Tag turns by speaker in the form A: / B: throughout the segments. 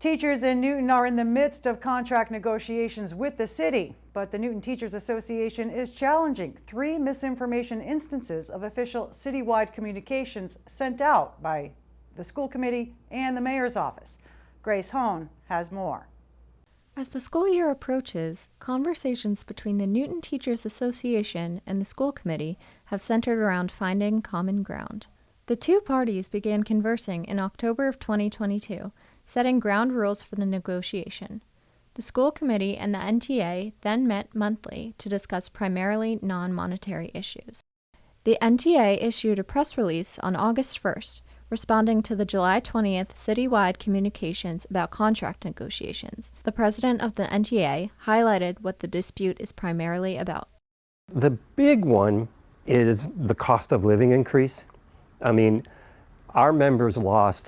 A: Teachers in Newton are in the midst of contract negotiations with the city, but the Newton Teachers Association is challenging 3 misinformation instances of official citywide communications sent out by the school committee and the mayor's office. Grace Hone has more.
B: As the school year approaches, conversations between the Newton Teachers Association and the school committee have centered around finding common ground. The two parties began conversing in October of 2022, setting ground rules for the negotiation. The school committee and the NTA then met monthly to discuss primarily non-monetary issues. The NTA issued a press release on August 1st, responding to the July 20th citywide communications about contract negotiations. The president of the NTA highlighted what the dispute is primarily about.
C: The big one is the cost of living increase. I mean, our members lost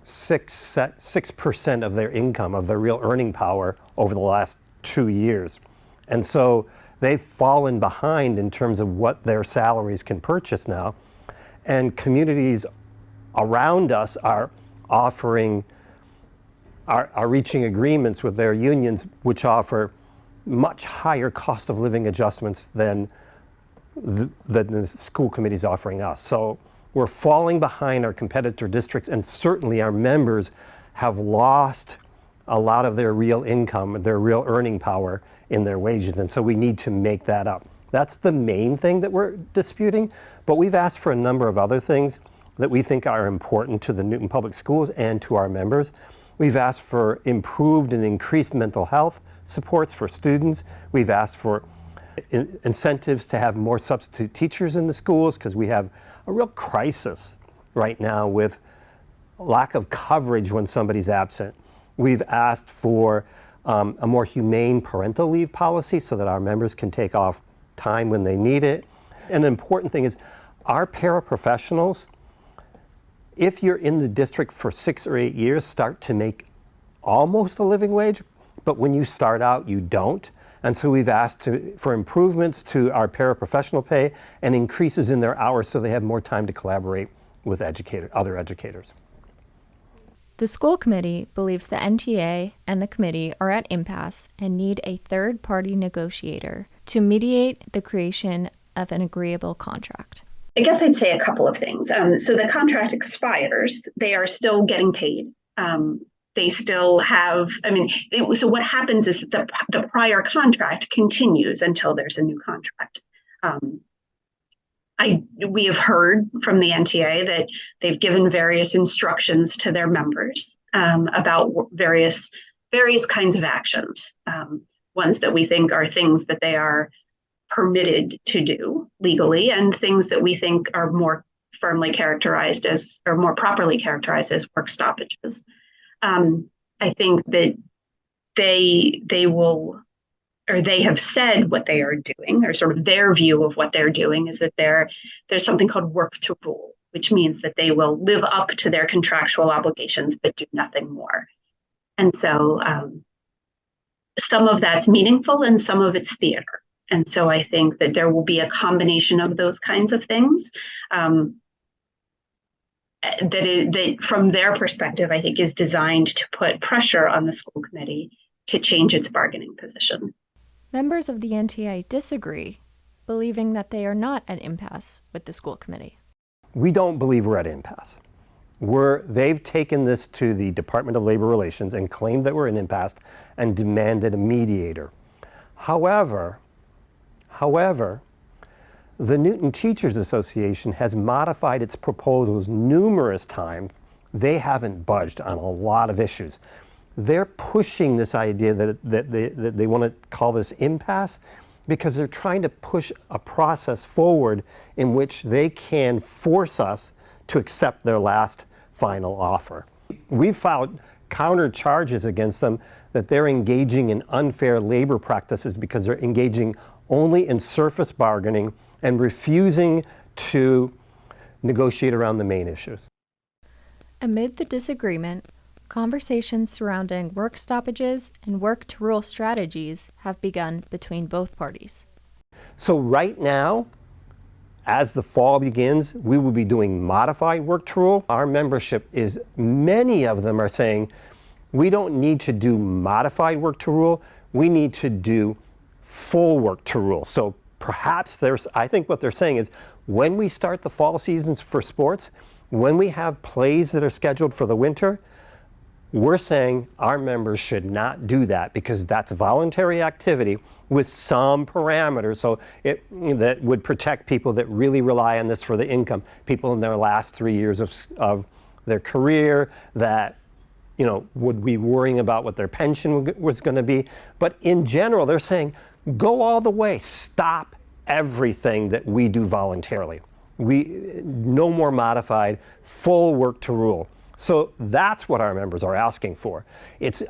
C: 6% of their income, of their real earning power over the last 2 years. And so they've fallen behind in terms of what their salaries can purchase now. And communities around us are reaching agreements with their unions which offer much higher cost of living adjustments than the school committee is offering us. So we're falling behind our competitor districts, and certainly our members have lost a lot of their real income, their real earning power in their wages, and so we need to make that up. That's the main thing that we're disputing, but we've asked for a number of other things that we think are important to the Newton Public Schools and to our members. We've asked for improved and increased mental health supports for students. We've asked for incentives to have more substitute teachers in the schools because we have a real crisis right now with lack of coverage when somebody's absent. We've asked for a more humane parental leave policy so that our members can take off time when they need it. And an important thing is our paraprofessionals, if you're in the district for 6 or 8 years, start to make almost a living wage, but when you start out, you don't. And so we've asked for improvements to our paraprofessional pay and increases in their hours so they have more time to collaborate with other educators.
B: The school committee believes the NTA and the committee are at impasse and need a third-party negotiator to mediate the creation of an agreeable contract.
D: I guess I'd say a couple of things. So the contract expires. They are still getting paid. They still have, so what happens is that the prior contract continues until there's a new contract. We have heard from the NTA that they've given various instructions to their members about various kinds of actions, ones that we think are things that they are permitted to do legally, and things that we think are more firmly characterized as, or more properly characterized as, work stoppages. I think that they will, or they have said what they are doing, or sort of their view of what they're doing is that there's something called work to rule, which means that they will live up to their contractual obligations but do nothing more. And so some of that's meaningful and some of it's theater. And so I think that there will be a combination of those kinds of things. That from their perspective, I think is designed to put pressure on the school committee to change its bargaining position.
B: Members of the NTA disagree, believing that they are not at impasse with the school committee.
C: We don't believe we're at impasse. They've taken this to the Department of Labor Relations and claimed that we're in impasse and demanded a mediator. However, the Newton Teachers Association has modified its proposals numerous times. They haven't budged on a lot of issues. They're pushing this idea that they want to call this impasse because they're trying to push a process forward in which they can force us to accept their last final offer. We've filed counter charges against them that they're engaging in unfair labor practices because they're engaging only in surface bargaining and refusing to negotiate around the main issues.
B: Amid the disagreement, conversations surrounding work stoppages and work to rule strategies have begun between both parties.
C: So right now, as the fall begins, we will be doing modified work to rule. Our membership many of them are saying, We don't need to do modified work to rule. We need to do full work to rule. So perhaps I think what they're saying is when we start the fall seasons for sports, when we have plays that are scheduled for the winter, we're saying our members should not do that because that's voluntary activity with some parameters. So that would protect people that really rely on this for the income, people in their last 3 years of their career that would be worrying about what their pension was going to be. But in general, they're saying, go all the way. Stop everything that we do voluntarily. No more modified, full work to rule. So that's what our members are asking for. It's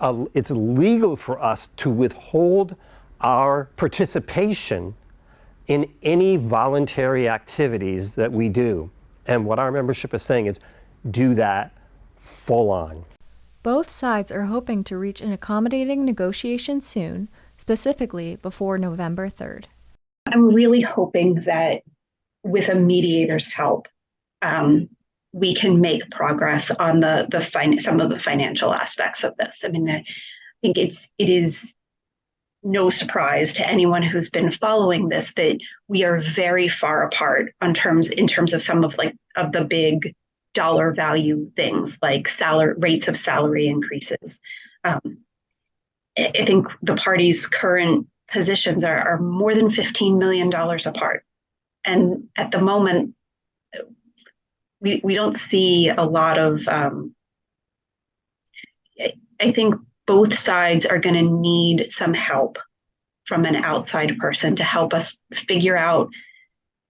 C: legal for us to withhold our participation in any voluntary activities that we do. And what our membership is saying is, do that full on.
B: Both sides are hoping to reach an accommodating negotiation soon, specifically before November 3rd.
D: I'm really hoping that with a mediator's help, we can make progress on some of the financial aspects of this. I mean, I think it is no surprise to anyone who's been following this that we are very far apart in terms of some of the big dollar value things like rates of salary increases. I think the parties' current positions are more than $15 million apart. And at the moment, we don't see a lot of, I think both sides are going to need some help from an outside person to help us figure out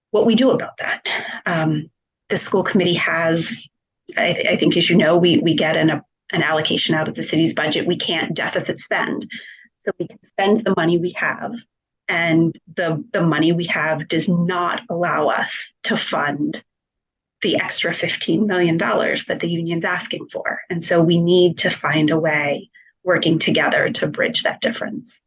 D: what we do about that. The school committee has, I think, as you know, we get an allocation out of the city's budget. We can't deficit spend. So we can spend the money we have. And the money we have does not allow us to fund the extra $15 million that the union's asking for. And so we need to find a way working together to bridge that difference.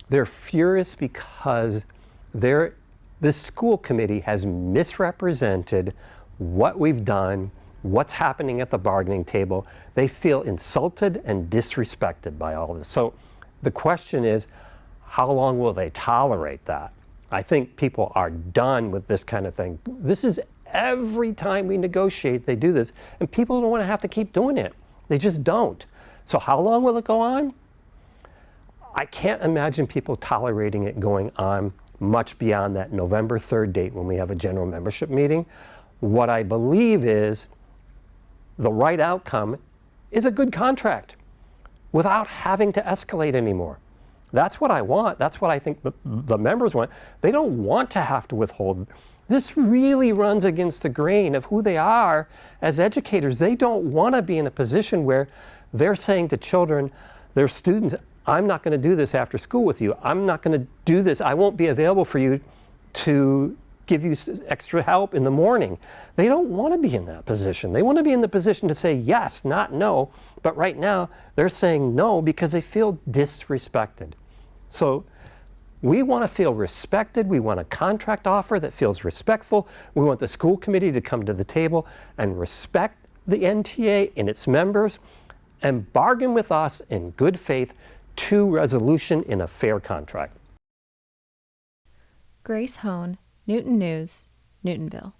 C: They're furious because this school committee has misrepresented what we've done, what's happening at the bargaining table. They feel insulted and disrespected by all this. So the question is, how long will they tolerate that? I think people are done with this kind of thing. This is every time we negotiate, they do this, and people don't want to have to keep doing it. They just don't. So how long will it go on? I can't imagine people tolerating it going on much beyond that November 3rd date when we have a general membership meeting. What I believe is the right outcome is a good contract without having to escalate anymore. That's what I want. That's what I think the members want. They don't want to have to withhold. This really runs against the grain of who they are as educators. They don't want to be in a position where they're saying to children, their students, I'm not going to do this after school with you. I'm not going to do this. I won't be available for you to give you extra help in the morning. They don't want to be in that position. They want to be in the position to say yes, not no. But right now, they're saying no because they feel disrespected. So we want to feel respected. We want a contract offer that feels respectful. We want the school committee to come to the table and respect the NTA and its members and bargain with us in good faith to resolution in a fair contract.
B: Grace Hone, Newton News, Newtonville.